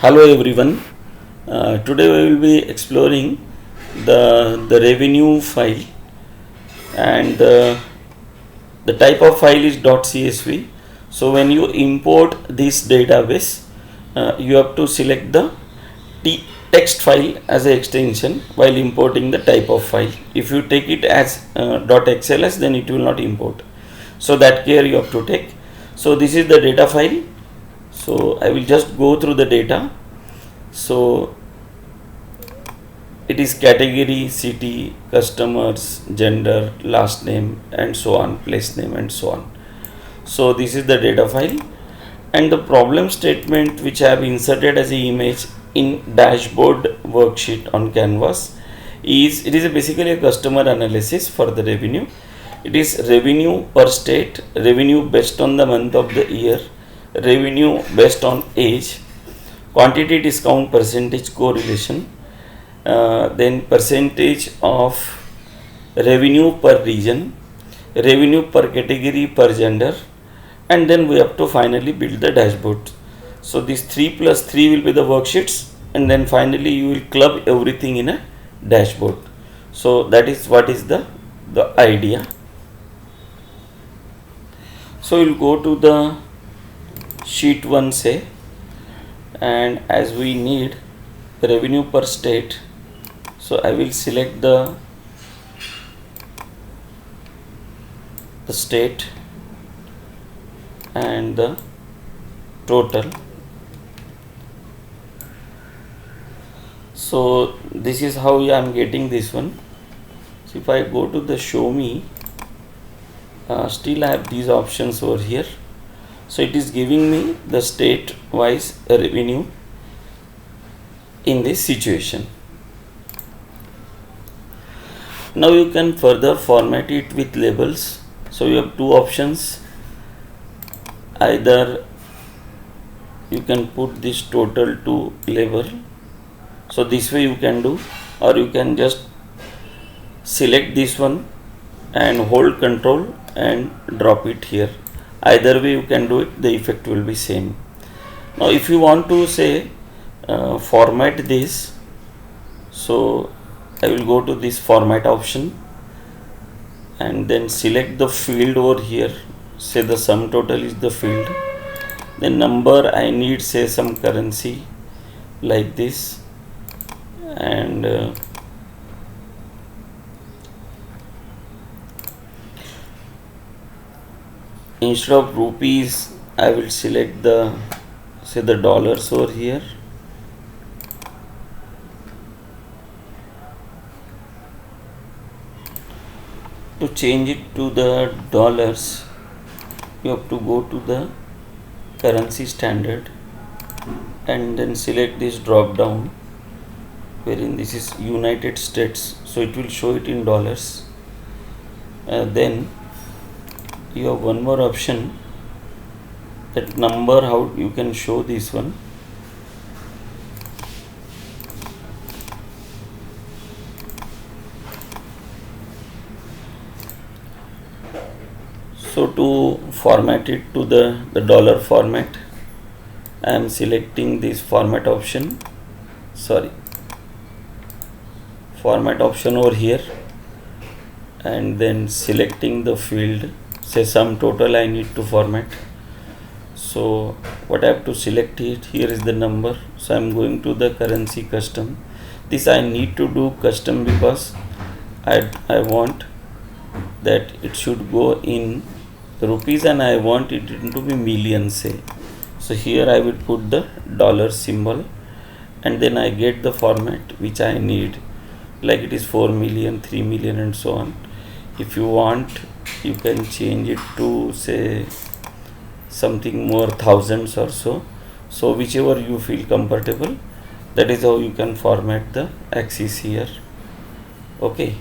Hello everyone. Today we will be exploring the revenue file, and the type of file is .csv. So when you import this database, you have to select the text file as an extension while importing the type of file. If you take it as .xls, then it will not import. So that care you have to take. So this is the data file. So I will just go through the data. So it is category, city, customers, gender, last name, and so on, place name, and so on. So this is the data file, and the problem statement which I have inserted as an image in dashboard worksheet on canvas is basically a customer analysis for the revenue. It is revenue per state, revenue based on the month of the year, revenue based on age, quantity discount percentage correlation, then percentage of revenue per region, revenue per category per gender, and then we have to finally build the dashboard. So this 3 plus 3 will be the worksheets, and then finally you will club everything in a dashboard. So that is what is the idea. So we'll go to the sheet 1 say, and as we need revenue per state, so I will select the state and the total. So this is how I am getting this one. So if I go to the show me, still I have these options over here. So it is giving me the state wise revenue in this situation. Now you can further format it with labels. So you have two options. Either you can put this total to label, so this way you can do, or you can just select this one and hold control and drop it here. Either way you can do it, the effect will be same. Now if you want to say format this, so I will go to this format option and then select the field over here. Say the sum total is the field, then number I need say some currency like this, and instead of rupees I will select the say the dollars over here. To change it to the dollars, you have to go to the currency standard and then select this drop down wherein this is United States, so it will show it in dollars. Then you have one more option, that number, how you can show this one. So to format it to the dollar format, I am selecting this format option over here, and then selecting the field, say sum total I need to format. So what I have to select it here is the number, so I am going to the currency custom. This I need to do custom because I want that it should go in rupees and I want it to be millions say. So here I will put the dollar symbol, and then I get the format which I need, like it is 4 million, 3 million, and so on. If you want, you can change it to say something more, thousands or so. So whichever you feel comfortable, that is how you can format the axis here. Okay.